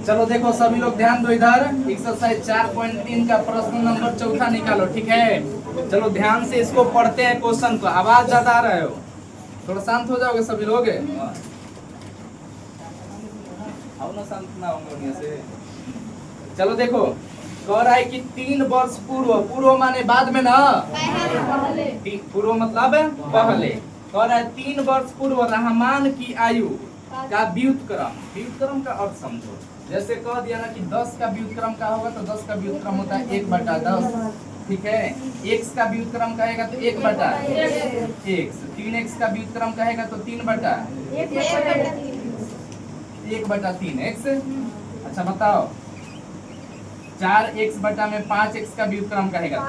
चलो देखो सभी लोग ध्यान दो इधर। एक्सरसाइज 4.3 का प्रश्न नंबर चौथा निकालो, ठीक है। चलो ध्यान से इसको पढ़ते हैं क्वेश्चन को। आवाज ज्यादा आ रहे हो, थोड़ा शांत हो जाओगे सभी लोग। आओ ना, शांत ना होंगे से। चलो देखो, कह रहा है कि 3 वर्ष पूर्व, पूर्व माने बाद में ना, पूर्व मतलब पहले। कह रहा है 3 वर्ष पूर्व रहमान की आयु का व्युत्क्रम। व्युत्क्रम का अर्थ समझो। जैसे कह दिया ना कि 10 का व्युत्क्रम का होगा तो 10 का व्युत्क्रम होता है 1/10, ठीक है। x का व्युत्क्रम कहेगा तो 1/x। 3x का व्युत्क्रम कहेगा तो 1/3x। अच्छा बताओ, 4x बटा में 5x का व्युत्क्रम कहेगा तो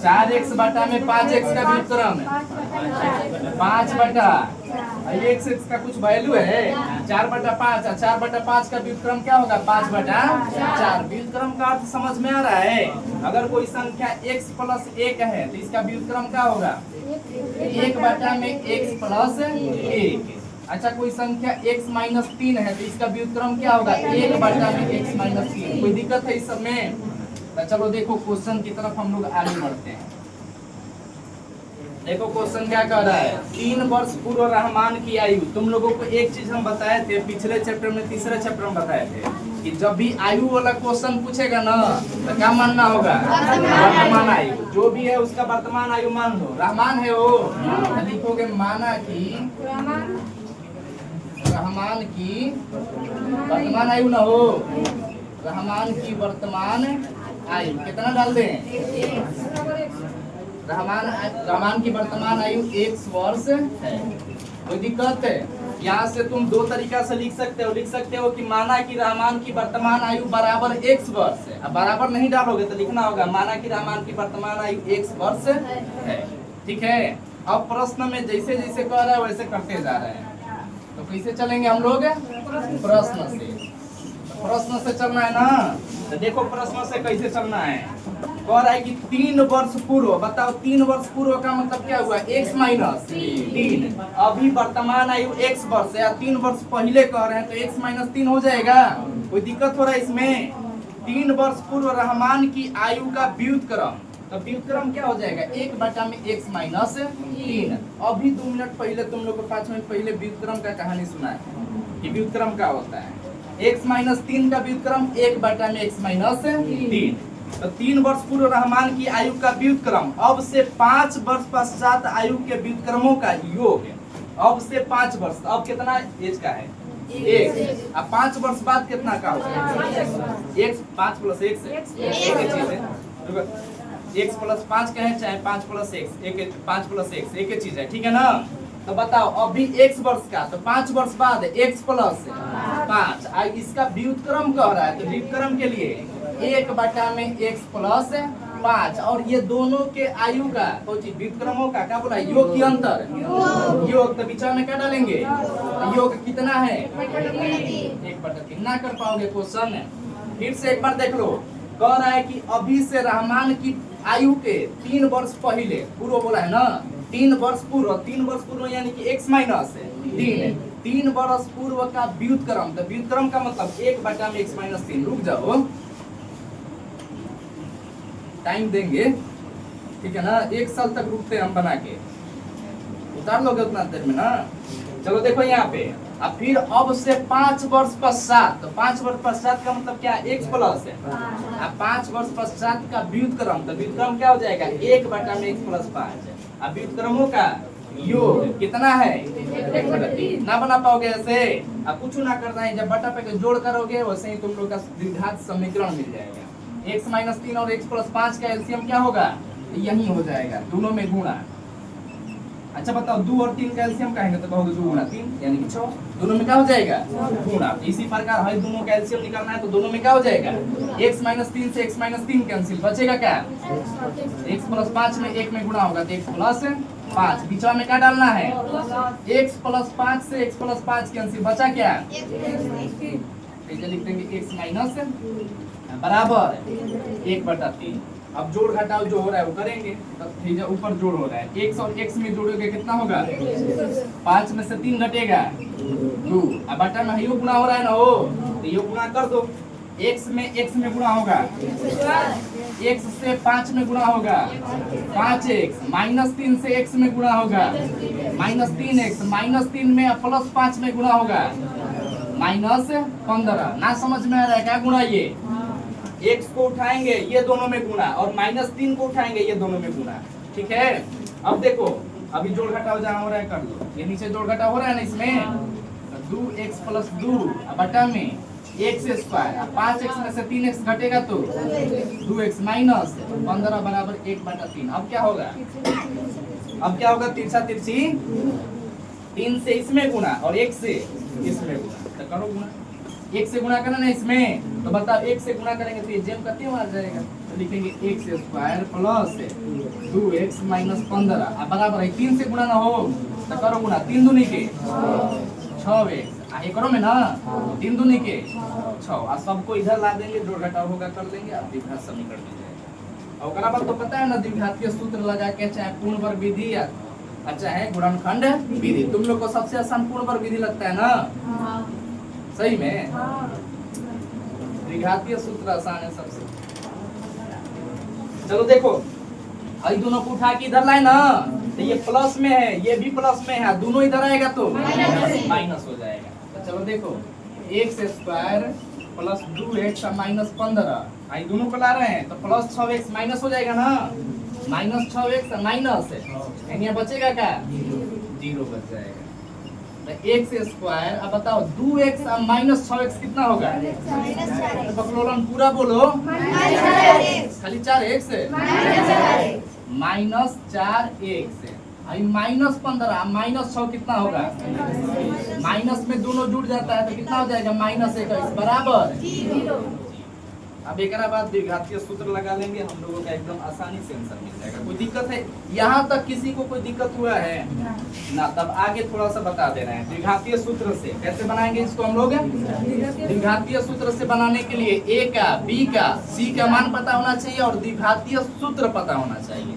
4x बटा में 5x का व्युत्क्रम 5/x का कुछ वैल्यू है 4/5। 4/5 का व्युत्क्रम क्या होगा 5/4। व्युत्क्रम का अर्थ समझ में आ रहा है। अगर कोई संख्या x + 1 है तो इसका व्युत्क्रम क्या होगा 1/x + 1। अच्छा, कोई संख्या x - 3 है तो इसका व्युत्क्रम क्या होगा 1/x - 3। कोई दिक्कत है इस सब में? तो चलो देखो क्वेश्चन की तरफ हम लोग आगे बढ़ते हैं। देखो क्वेश्चन क्या कह रहा है, 3 वर्ष पूर्व रहमान की आयु। तुम लोगों को एक चीज हम बताए थे पिछले चैप्टर में, तीसरे चैप्टर में बताए थे कि जब भी आयु वाला क्वेश्चन पूछेगा ना तो क्या मानना होगा वर्तमान आयु। जो भी है उसका वर्तमान आयु मान लो। रहमान है वो, लिखोगे माना कि रहमान की वर्तमान आयु ना हो, रहमान की वर्तमान आयु कितना डाल दें? रहमान की वर्तमान आयु 1 वर्ष है। कोई दिक्कत है? यहाँ से तुम दो तरीका से लिख सकते हो। लिख सकते हो कि माना कि रहमान की वर्तमान आयु बराबर 1 वर्ष है। अब बराबर नहीं डालोगे तो लिखना होगा माना कि रहमान की वर्तमान आयु 1 वर्ष है, ठीक है। अब प्रश्न में जैसे जैसे कह रहा है वैसे करते जा रहे हैं। तो कैसे चलेंगे हम लोग? प्रश्न से। प्रश्न से चलना है ना, तो देखो प्रश्न से कैसे चलना है। कह रहा है कि 3 वर्ष पूर्व। बताओ 3 वर्ष पूर्व का मतलब क्या हुआ x - 3। अभी वर्तमान आयु 1 वर्ष है, 3 वर्ष पहले कह रहे हैं तो x - 3 हो जाएगा। कोई दिक्कत हो रहा है इसमें? 3 वर्ष पूर्व रहमान की आयु का व्युत्क्रम, तो व्युत्क्रम क्या हो जाएगा 1/x - 3। अभी 2 मिनट पहले तुम लोग को 5 मिनट पहले व्युत्क्रम का कहानी सुना है कि व्युत्क्रम क्या होता है। x - 3 का व्युत्क्रम 1/x - 3। तो 3 वर्ष पूर्व रहमान की आयु का व्युत्क्रम। अब से 5 वर्ष पश्चात आयु के व्युत्क्रमों का योग। अब से 5 वर्ष, अब कितना एज का है 1। अब 5 वर्ष बाद कितना का होगा 1। 5 + 1 से एक ही चीज है। x + 5 कहे चाहे 5 + 1, 5 + 1 एक ही चीज है, ठीक है ना। तो बताओ अभी 1 वर्ष का, तो 5 वर्ष बाद x + 5। इसका व्युत्क्रम कह रहा है तो व्युत्क्रम के लिए 1/x + 5। और ये दोनों के आयु का व्युत्क्रमों का क्या बोला योग की अंतर योग। तो बीच में क्या डालेंगे योग कितना है 1/3। ना कर पाओगे क्वेश्चन? फिर से एक बार देख लो। कह रहा है कि अभी से रहमान की आयु के 3 वर्ष पहले, पूर्व बोला है ना, 3 वर्ष पूर्व। 3 वर्ष पूर्व यानी कि x - 3। 3 वर्ष पूर्व का व्युत्क्रम। तो व्युत्क्रम का मतलब 1/x - 3। रुक जाओ, टाइम देंगे, ठीक है ना। 1 साल तक रुकते हम बना के, उतार लोगे उतना देर में ना। चलो देखो यहाँ पे, अब फिर अब से 5 वर्ष पश्चात। तो 5 वर्ष पश्चात का मतलब क्या x + है। अब 5 वर्ष पश्चात का व्युत्क्रम, तो व्युत्क्रम क्या हो जाएगा 1/x + 5। अब व्युत्क्रमों का योग कितना है 1/3। ना बना पाओगे ऐसे? अब कुछ ना करना है, जब बटा पे जोड़ करोगे वैसे ही तुम लोग का द्विघात समीकरण मिल जाएगा। x - 3 और x + 5 का एलसीएम क्या होगा यही हो जाएगा, दोनों में गुणा। अच्छा बताओ 2 और 3 का एलसीएम कहेंगे तो कहोगे 2 × 3 यानी कि 6। दोनों में क्या हो जाएगा गुणा। इसी प्रकार है दोनों का एलसीएम निकालना है तो दोनों में क्या हो जाएगा x - 3 से x - 3 कैंसिल, बचेगा क्या x + 5 में 1 में गुणा होगा तो x + 5। बीच में क्या डालना है x + 5 से x + 5 कैंसिल, बचा क्या लिख देंगे x - बराबर 1/3। अब जोड़ घटाव जो हो रहा है वो करेंगे। तब ऊपर जोड़ हो रहा है, x और x में जोड़ोगे कितना होगा? 5 में से 3 घटेगा 2। अब बटा में यो गुणा हो रहा है ना, हो तो यो गुणा कर दो। x में गुणा होगा, x से 5 में गुणा होगा 5x, -3 से x में गुणा होगा -3x, -3 में +5 में गुणा होगा -15। ना समझ में आ रहा है क्या गुणा? ये x को उठाएंगे ये दोनों में गुणा, और -3 को उठाएंगे ये दोनों में गुणा। ठीक है, अब देखो अभी जोड़ घटाव जहाँ हो रहा है कर लो। ये नीचे जोड़ घटाव हो रहा है ना, इसमें 2x + 2 बटा में x², 5x में से 3x घटेगा तो 2x -15 बराबर 1/3। अब क्या होगा? अब क्या होगा? तिरछा तिरछी 3 से इसमें गुणा और 1 से इसमें गुणा, तो करो गुणा। 1 से गुणा करना ना इसमें, तो बताओ 1 से गुणा करेंगे तो ये जेम करते हुए आ जाएगा, तो लिखेंगे x² + 2x - 15 अब बराबर है 3 से गुणा ना हो तो करो गुणा। 3 दूनी के 6x, ये करो में ना 3 दूनी के 6, और सबको इधर ला देंगे, जोड़ घटाव होगा कर लेंगे, अब द्विघात समीकरण मिल जाएगा। और ओकरा बाद तो पता है ना, द्विघातीय सूत्र लगा के चाहे पूर्ण वर्ग विधि या चाहे गुणनखंड विधि, तुम लोग को सबसे आसान पूर्ण वर्ग विधि लगता है ना? सही में द्विघातीय सूत्र आसान है सबसे। चलो देखो, आई दोनों को उठा के इधर लाए ना, तो ये प्लस में है, ये भी प्लस में है, दोनों इधर आएगा तो माइनस हो जाएगा। तो चलो देखो, x² + 2x - 15, आई दोनों को ला रहे हैं तो +6x माइनस हो जाएगा ना, -6x माइनस है, बचेगा क्या? 0 बच जाएगा। x², अब बताओ 2x और -6x कितना होगा? तो बकलोलन पूरा बोलो, खाली 4x -4x, अभी -15 -6 कितना होगा? माइनस में दोनों जुड़ जाता है तो कितना हो जाएगा? -21 बराबर। अब एक बाद द्विघातीय सूत्र लगा लेंगे हम लोगों का, एकदम आसानी से आंसर मिल जाएगा। कोई दिक्कत है यहाँ तक? किसी को कोई दिक्कत हुआ है ना? तब आगे थोड़ा सा बता दे रहे हैं। द्विघातीय सूत्र से कैसे बनाएंगे इसको हम लोग? द्विघातीय सूत्र से बनाने के लिए a का, b का, c का मान पता होना चाहिए और द्विघातीय सूत्र पता होना चाहिए।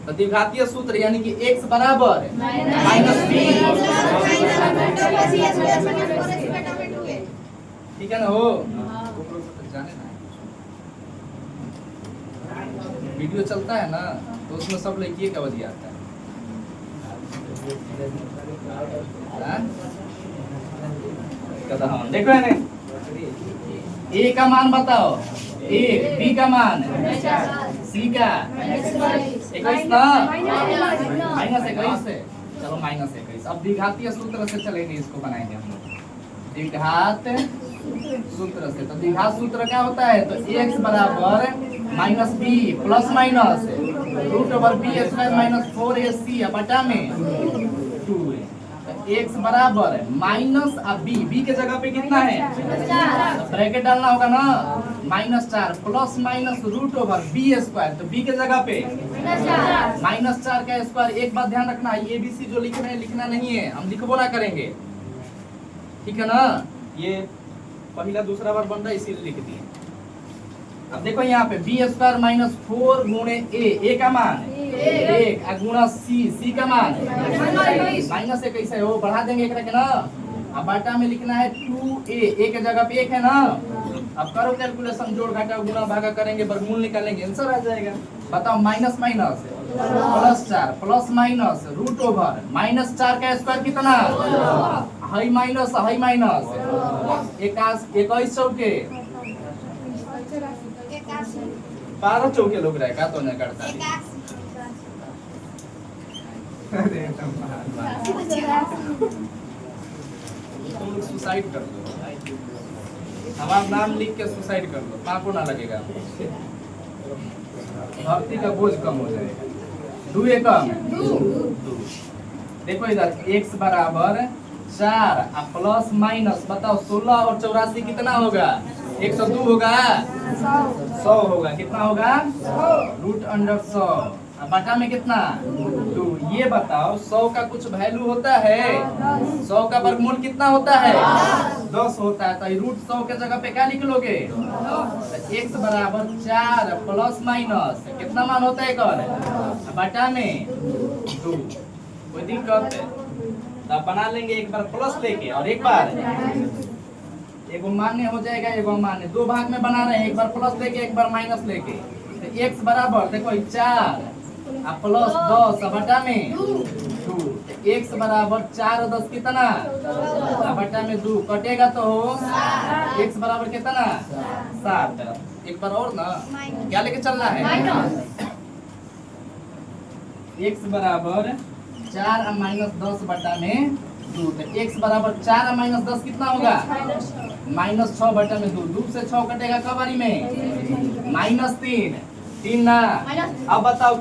तो द्विघातीय सूत्र यानी कि x बराबर -b, ठीक है ना? हो वीडियो चलता है ना, तो उसमें सब लड़किए का वजह आता है। देखो है ना, a का मान बताओ 1, b का मान, c का 21 ना, -21, चलो -21। अब द्विघातीय सूत्र से चलेंगे, इसको बनाएंगे हम लोग द्विघात सूत्र से। तो द्विघात सूत्र क्या होता है? तो x बराबर -b plus minus √b² - 4ac बटा में 2a। तो x बराबर माइनस अब b के जगह पे कितना है? ब्रैकेट डालना होगा ना, -4 प्लस माइनस √b², तो b के जगह पे -4 का स्क्वायर। एक बात ध्यान रखना, ये ABC जो लिख रहे हैं लिखना नहीं है, हम लिखबो ना करेंगे, ठीक है ना? ये पहला दूसरा बार बन रहा है इसीलिए लिख दिए। अब देखो यहाँ पे b² - 4 गुणे a का मान 1 गुणा c का मान -1 कैसे हो? बढ़ा देंगे एक के ना, अब बाटा में लिखना है 2a के जगह पे 1 है ना। अब करो कैलकुलेशन, जोड़ घटाव गुणा भागा करेंगे, वर्गमूल निकालेंगे, आंसर आ जाएगा। बताओ माइनस माइनस +4 प्लस माइनस √-4 का स्क्वायर कितना? हाई माइनस 21 चौके 12 चौके लोग रहेगा तो नहीं करता। तुम लोग सुसाइड कर दो, हमारा नाम लिख के सुसाइड कर दो, पापों ना लगेगा, भक्ति का बोझ कम हो जाएगा। 2 कम, देखो इधर x बराबर 4 प्लस माइनस बताओ 16 और 84 कितना होगा? 102 होगा, 100 होगा, कितना होगा? √100 अब बटा में कितना 2। ये बताओ 100 का कुछ वैल्यू होता है? 100 का वर्गमूल कितना होता है? 10 होता है। तो रूट 100 के जगह पे क्या लिख लोगे? x बराबर 4 प्लस माइनस कितना मान होता है कर बटा में 2। कोई दिक्कत है तो बना लेंगे, एक बार प्लस लेके और एक बार एगो मान्य हो जाएगा, एगो अमान्य। दो भाग में बना रहे हैं, एक बार प्लस लेके एक बार माइनस लेके। तो x बराबर देखो 4 प्लस 10 बटा में 2। x बराबर 4 और 10 कितना बटा में 2 कटेगा तो x बराबर कितना 7। एक बार और ना क्या लेके चलना है? x बराबर 4 माइनस 10 बटा में 2। तो x बराबर 4 माइनस 10 कितना होगा? माइनस 6 बटा में 2। 2 से 6 कटेगा कब बारी में? माइनस 3 ना। अब बताओ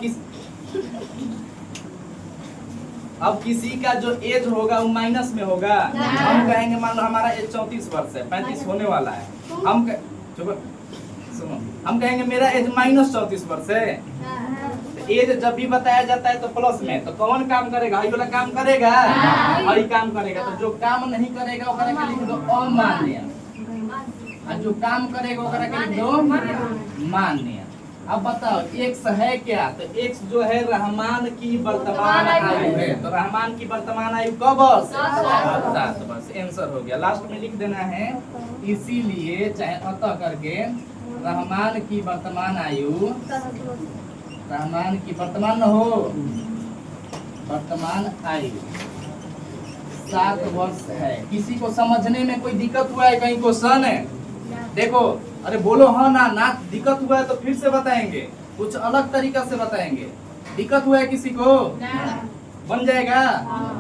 अब किसी का जो एज होगा वो माइनस में होगा। हम कहेंगे मान लो हमारा एज 34 वर्ष है, 35 होने वाला है। सुनो, हम कहेंगे मेरा एज माइनस 34 वर्ष है। तो एज जब भी बताया जाता है तो प्लस में, तो कौन काम करेगा? ये वाला काम करेगा और ये काम करेगा। तो जो काम नहीं करेगा वो करेगा लिख दो अमान्य, और जो काम करेगा वो करेगा लिख दो मान्य। अब बताओ x है क्या? तो x जो है रहमान की वर्तमान आयु है। तो रहमान की वर्तमान आयु कब वर्ष? 7 वर्ष। आंसर हो गया। लास्ट में लिख देना है इसीलिए चाहे अतः करके रहमान की वर्तमान आयु, रहमान की वर्तमान हो वर्तमान आयु 7 वर्ष है। किसी को समझने में कोई दिक्कत हुआ है? कहीं क्वेश्चन है? देखो अरे बोलो हाँ ना दिक्कत हुआ है तो फिर से बताएंगे, कुछ अलग तरीका से बताएंगे। दिक्कत हुआ है किसी को? बन जाएगा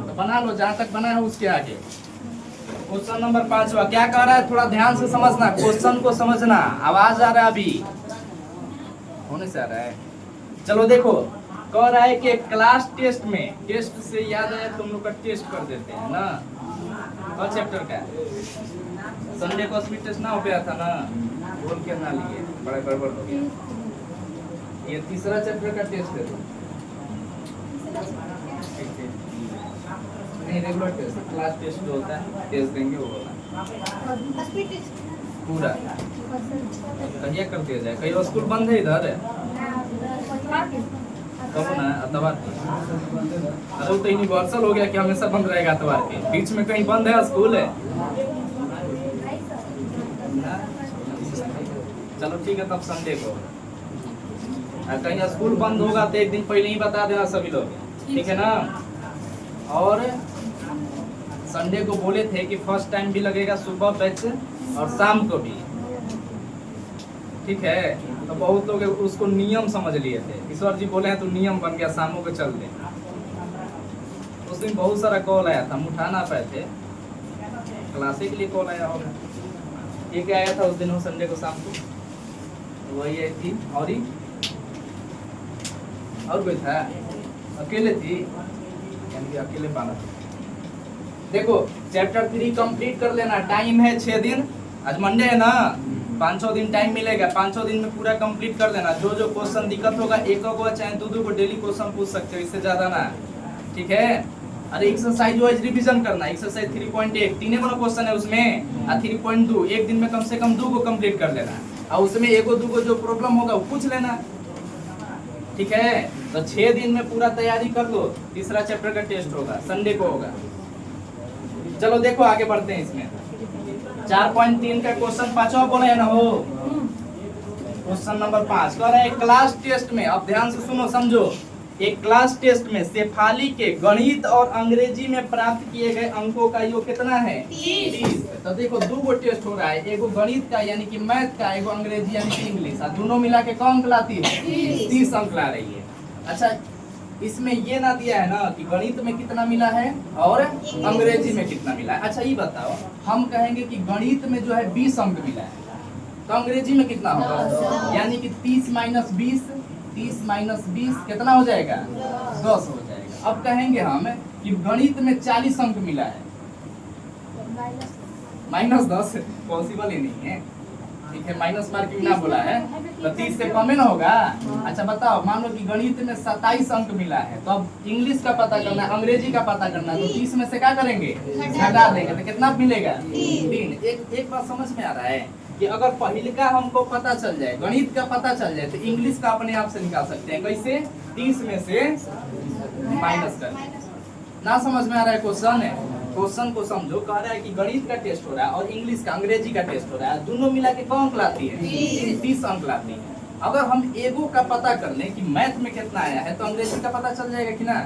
तो बना लो, जहाँ तक बना है उसके आगे। क्वेश्चन नंबर 5 क्या कह रहा है? थोड़ा ध्यान से समझना, क्वेश्चन को समझना। आवाज आ रहा है अभी? होने से आ रहा है? चलो देखो, कह रहा है कि क्लास टेस्ट में, टेस्ट से याद आया तुम लोग का टेस्ट कर देते हैं ना, और चैप्टर का संडे को स्पीड टेस्ट ना हो गया था ना, बोल के ना लिए, बड़ा गड़बड़ हो गया। ये तीसरा चैप्टर का टेस्ट है नहीं, रेगुलर टेस्ट, क्लास टेस्ट जो होता है टेस्ट देंगे वो वाला पूरा। कहिया कर दिया जाए? कहीं स्कूल बंद है इधर? कब ना अतवार की? अरे तो यूनिवर्सल हो गया कि हमेशा बंद रहेगा अतवार के? बीच में कहीं बंद है स्कूल है? चलो ठीक है, तब संडे को। कहीं स्कूल बंद होगा तो एक दिन पहले ही बता देना सभी लोग, ठीक है ना? और संडे को बोले थे कि फर्स्ट टाइम भी लगेगा सुबह बैच और शाम को भी, ठीक है? तो बहुत लोग उसको नियम समझ लिए थे। ईश्वर जी बोले हैं तो नियम बन गया, शामों को चल दे। उस दिन बहुत सारा कॉल आया था, हम उठा ना पाए थे, क्लासे के लिए कॉल आया होगा। ये क्या आया था उस दिन, संडे को शाम को? वही आई थी और कोई था? अकेले थी, यानी कि अकेले पाना था। देखो चैप्टर 3 कंप्लीट कर लेना। टाइम है 6 दिन, आज मंडे है ना, 500 दिन टाइम मिलेगा। 500 दिन में पूरा कंप्लीट कर देना। जो जो क्वेश्चन दिक्कत होगा एक को चाहे दो को डेली क्वेश्चन पूछ सकते हो, इससे ज्यादा ना, ठीक है? अरे एक्सरसाइज वाइज रिवीजन करना। एक्सरसाइज 3.1 तीन क्वेश्चन है उसमें, और 3.2 एक दिन में कम से कम 2 को कंप्लीट कर लेना, और उसमें 1 2 जो प्रॉब्लम होगा वो पूछ लेना, ठीक है? तो 6 दिन में पूरा तैयारी कर लो। तीसरा चैप्टर का टेस्ट होगा, संडे को होगा। चलो देखो आगे बढ़ते हैं। इसमें 4.3 का क्वेश्चन 5वां बोले है ना हो। क्वेश्चन नंबर 5 कह रहा है क्लास टेस्ट में, अब ध्यान से सुनो समझो, एक क्लास टेस्ट में शेफाली के गणित और अंग्रेजी में प्राप्त किए गए अंकों का योग कितना है? 30। तो देखो 2 टेस्ट हो रहा है, एगो गणित का यानी कि मैथ का, एगो अंग्रेजी यानी कि इंग्लिश, दोनों मिला के कौन अंक लाती है? 30 अंक ला रही है। अच्छा इसमें ये ना दिया है ना कि गणित में कितना मिला है और अंग्रेजी में कितना मिला है। अच्छा ये बताओ, हम कहेंगे कि गणित में जो है 20 अंक मिला है, तो अंग्रेजी में कितना होगा? यानी कि 30 माइनस 20 कितना हो जाएगा? 10 हो जाएगा। अब कहेंगे हम कि गणित में 40 अंक मिला है, -10 पॉसिबल ही नहीं है, ठीक है, माइनस मार्किंग ना बोला है तो 30 से कम ही ना होगा। अच्छा बताओ, मान लो कि गणित में 27 अंक मिला है, तो अब इंग्लिश का पता करना है, अंग्रेजी का पता करना है, तो 30 में से क्या करेंगे, घटा देंगे, तो कितना मिलेगा, 3। एक बात समझ में आ रहा है कि अगर पहले का हमको पता चल जाए, गणित का पता चल जाए, तो इंग्लिश का अपने आप से निकाल सकते हैं। कैसे, 30 में से माइनस कर। ना समझ में आ रहा है क्वेश्चन है, क्वेश्चन को समझो। कह रहा है कि गणित का टेस्ट हो रहा है और इंग्लिश का, अंग्रेजी का टेस्ट हो रहा है, दोनों मिला के कौन अंक लाती है, 30 अंक लाती है। अगर हम एगो का पता कर लें कि मैथ में कितना आया है, तो अंग्रेजी का पता चल जाएगा कि ना।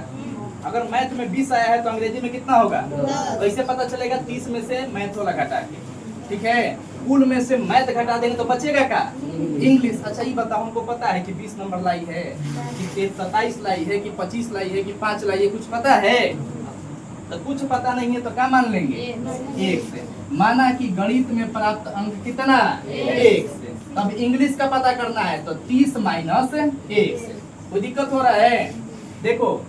अगर मैथ में 20 आया है तो अंग्रेजी में कितना होगा, तो इसे पता चलेगा 30 में से मैथ वाला घटा के, ठीक है। कुल में से मैथ घटा देंगे तो बचेगा क्या, इंग्लिश। अच्छा ये बताओ, हमको पता है कि 20 नंबर लाई है, कि 27 लाई है, कि 25 लाई है, कि 5 लाई है, कुछ पता है, तो कुछ पता नहीं है तो क्या मान लेंगे, 1 से। माना कि गणित में प्राप्त अंक कितना, 1 से। अब इंग्लिश का पता करना है तो 30 माइनस 1 से। कोई दिक्कत हो रहा है, देखो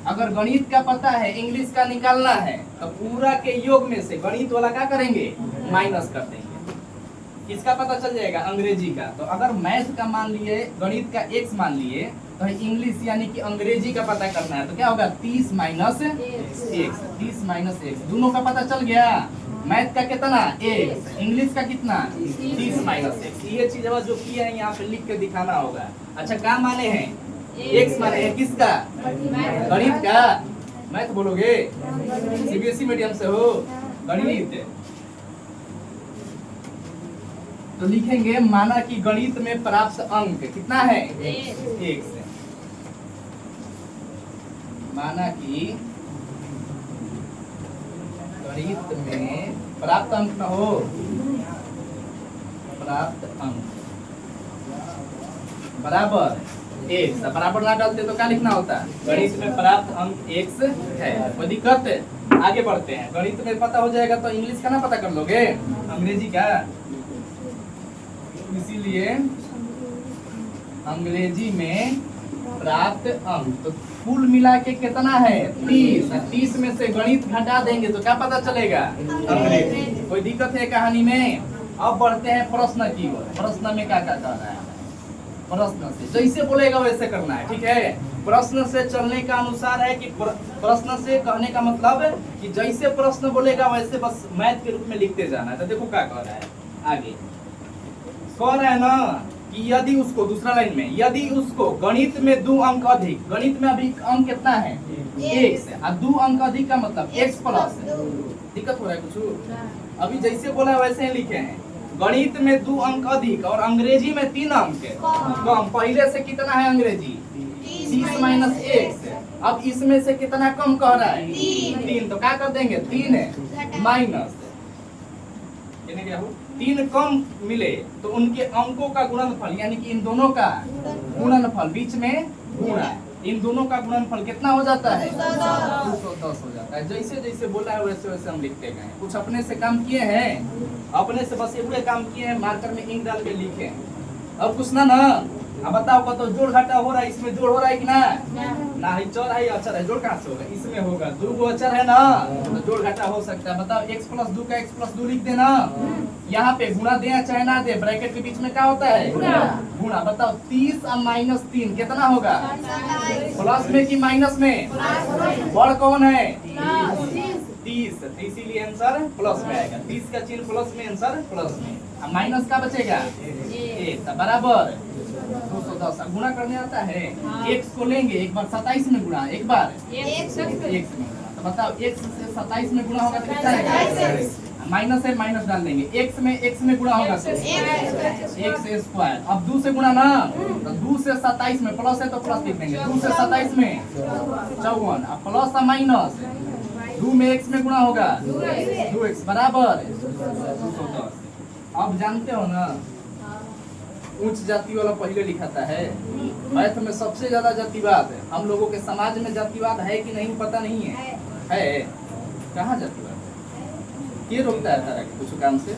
अगर गणित का पता है, इंग्लिश का निकालना है, तो पूरा के योग में से गणित वाला क्या करेंगे, माइनस कर देंगे। किसका पता चल जाएगा, अंग्रेजी का। तो अगर मैथ का मान लिए, गणित का x मान लिए, तो इंग्लिश यानी कि अंग्रेजी का पता करना है, तो क्या होगा, 30 माइनस 1, 30 माइनस 1, दोनों का पता चल गया। मैथ का कितना, 1, इंग्लिश का कितना, 30 माइनस 1। ये चीज जो किया है यहाँ पे लिख के दिखाना होगा। अच्छा क्या माने हैं, x माने हैं किसका, गणित का। मैथ बोलोगे, सीबीएसई मीडियम से हो गणित, तो लिखेंगे माना कि गणित में प्राप्त अंक कितना है, 1 से। माना कि गणित में प्राप्त अंक न हो, प्राप्त अंक बराबर 1 से। बराबर ना डालते तो क्या लिखना होता, गणित में प्राप्त अंक 1 है। कोई दिक्कत है, आगे बढ़ते हैं। गणित में पता हो जाएगा तो इंग्लिश का ना पता कर लोगे, अंग्रेजी का। इसीलिए अंग्रेजी में प्राप्त अंक, तो कुल मिला के कितना है, 30। 30 में से गणित घटा देंगे तो क्या पता चलेगा, अंग्रेजी। कोई दिक्कत है कहानी में। अब बढ़ते हैं प्रश्न की ओर। प्रश्न में क्या क्या कर रहा है, प्रश्न से जैसे बोलेगा वैसे करना है, ठीक है। प्रश्न से चलने का अनुसार है कि प्रश्न से कहने का मतलब है कि जैसे प्रश्न बोलेगा वैसे बस मैथ के रूप में लिखते जाना है। तो देखो क्या कह रहा है आगे, कह रहा है ना कि यदि उसको, दूसरा लाइन में, यदि उसको गणित में 2 अंक अधिक, गणित में अभी अंक कितना है, 1 से, और 2 अंक अधिक का मतलब x प्लस। दिक्कत हो रहा है कुछ, अभी जैसे बोला वैसे ही लिखे हैं। गणित में 2 अंक अधिक और अंग्रेजी में 3 अंक कम। पहले से कितना है अंग्रेजी, 30 माइनस 1 से। अब इसमें से कितना कम कह रहा है, 3, तो क्या कर देंगे, 3 है माइनस 3 कम मिले तो उनके अंकों का गुणनफल, यानी कि इन दोनों का गुणनफल, बीच में गुणा, इन दोनों का गुणनफल कितना हो जाता है, 210 हो जाता है। जैसे जैसे बोला है वैसे वैसे हम लिखते गए। कुछ अपने से काम किए हैं, अपने से बस ये काम किए हैं, मार्कर में इंक डाल के लिखे। अब कुछ ना अब बताओ को तो जोड़ घटा हो रहा है, इसमें जोड़ हो रहा है कि ना, ना ही चर है अचर है, जोड़ कहाँ से होगा, इसमें होगा। 2 अचर है ना, तो जोड़ घटा हो सकता है। बताओ x प्लस 2 का x प्लस 2 लिख देना, यहाँ पे गुणा दे चाहे ना दे, ब्रैकेट के बीच में क्या होता है, गुणा। बताओ 30 और माइनस 3 कितना होगा, प्लस में कि माइनस में, बड़ कौन है, 30, इसीलिए आंसर प्लस में आएगा। 30 का चिन्ह प्लस में, आंसर प्लस में, माइनस का बचेगा 1 बराबर 210। गुणा करने आता है, x को लेंगे एक बार 27 में गुणा, एक बार x में गुणा। तो बताओ x से 27 में गुणा होगा तो कितना आएगा, माइनस है, माइनस डाल देंगे। x में गुणा होगा तो x स्क्वायर। अब 2 से गुणा ना, तो 2 से 27 में प्लस है तो प्लस लिख देंगे। 2 से 27 में 54, अब प्लस और माइनस 2 में x में गुणा होगा 2x बराबर 210। अब जानते हो ना, उच्च जाति वाला पहले लिखाता है। मैथ में सबसे ज्यादा जातिवाद है। हम लोगों के समाज में जातिवाद है कि नहीं पता नहीं है, है कहाँ जातिवाद है, ये रोकता है तारा के कुछ काम से,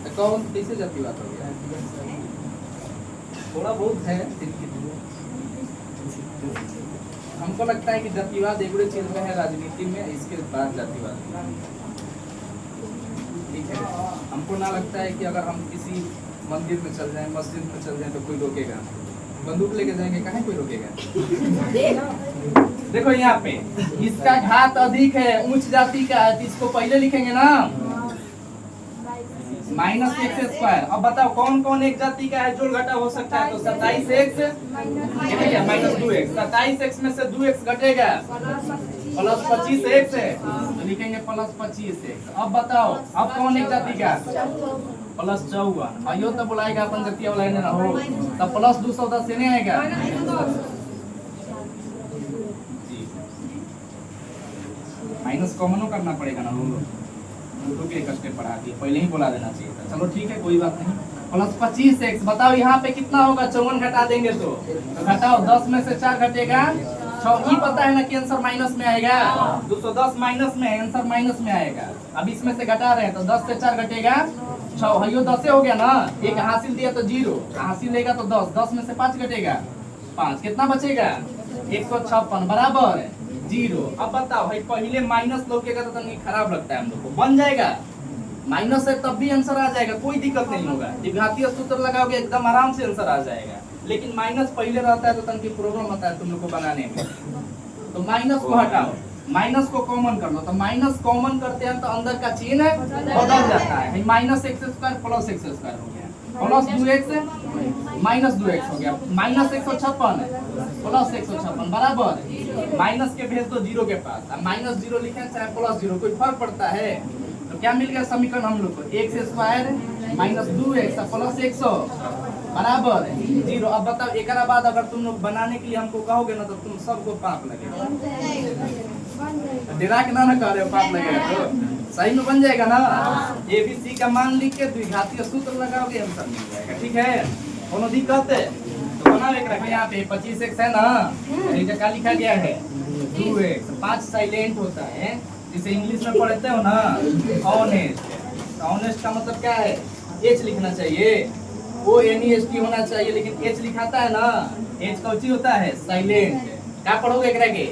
तो कौन कैसे जातिवाद हो गया, थोड़ा बहुत है। हमको लगता है कि जातिवाद एक बड़े चीज में है राजनीति में, इसके बाद जातिवाद ठीक है। हमको ना लगता है कि अगर हम किसी मंदिर में चल जाएं, मस्जिद में चल जाएं तो कोई रोकेगा। बंदूक लेके जाएंगे, कहाँ कोई रोकेगा। देखो यहाँ पे इसका घात अधिक है, उच्च जाति का है, तो इसको पहले लिखेंगे ना माइनस एक्स स्क्वायर। अब बताओ कौन कौन एक जाति का है, जोड़ घटा हो सकता है। तो 27 एक्स माइनस 2x, 27 एक्स में से 2x घटेगा प्लस 25 एक्स है, तो लिखेंगे प्लस 25 एक्स। अब बताओ अब कौन एक जाति का, प्लस 54। आइयो तो बुलाएगा अपन जाति वाला ना हो, तब प्लस 210 से नहीं आएगा। माइनस कॉमन करना पड़ेगा ना, के कष्ट पढ़ा दिए, पहले ही बोला देना चाहिए था। चलो ठीक है, कोई बात नहीं। प्लस 25 एक्स, बताओ यहाँ पे कितना होगा, 54 घटा देंगे तो घटाओ, 10 में से 4 घटेगा 6। ये पता है ना कि आंसर माइनस में आएगा, 210 माइनस में, आंसर माइनस में आएगा। अब इसमें से घटा रहे हैं तो 10 से 4 घटेगा 6, हयो 10 हो गया ना। एक हासिल दिया तो 0, हासिल लेगा तो 10, 10 में से 5 घटेगा 5, कितना बचेगा 156 बराबर 0। अब बताओ भाई पहले माइनस लोगेगा तो तनिक खराब लगता है हम लोग को, बन जाएगा माइनस है तब भी आंसर आ जाएगा, कोई दिक्कत नहीं होगा। घातीय सूत्र लगाओगे एकदम आराम से आंसर आ जाएगा। लेकिन माइनस पहले रहता है तो तनिक प्रॉब्लम होता है तुम लोग को बनाने में। तो माइनस को हटाओ, माइनस को कॉमन कर लो, तो माइनस कॉमन करते हैं तो अंदर का चिन्ह बदल जाता है। Minus x square plus x square हो गया, प्लस 2x माइनस 2x हो गया, माइनस 156 प्लस 156 बराबर माइनस के भेज दो 0 के पास। अब माइनस 0 लिखे चाहे प्लस 0, कोई फर्क पड़ता है। तो क्या मिल गया समीकरण हम लोग को, x square minus 2x plus 100 बराबर 0। अब बताओ एक बाद अगर तुम लोग बनाने के लिए हमको कहोगे ना तो तुम सबको पाप लगेगा, डरा के ना कर रहे हो, पाप लगेगा तो सही में बन जाएगा ना। ABC का मान लिख के द्विघातीय सूत्र लगाओगे आंसर मिल जाएगा, ठीक है। कोनो दिक्कत है तो बनाओ एक रखें। यहाँ पे 25x है ना, ये क्या लिखा गया है 2x, 5 साइलेंट होता है जिसे इंग्लिश में पढ़ते हो ना ऑनेस्ट। ऑनेस्ट का मतलब क्या है, H लिखना चाहिए, ONEST होना चाहिए, लेकिन H लिखाता है ना, H कौन सी होता है साइलेंट। क्या पढ़ोगे एक रखे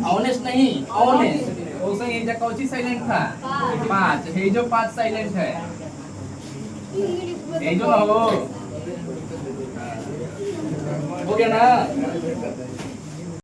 ऑनेस्ट नहीं ऑनेस्ट। उसे ये जो कौन सी साइलेंट था 5, ये जो 5 साइलेंट है ये जो हो गया ना।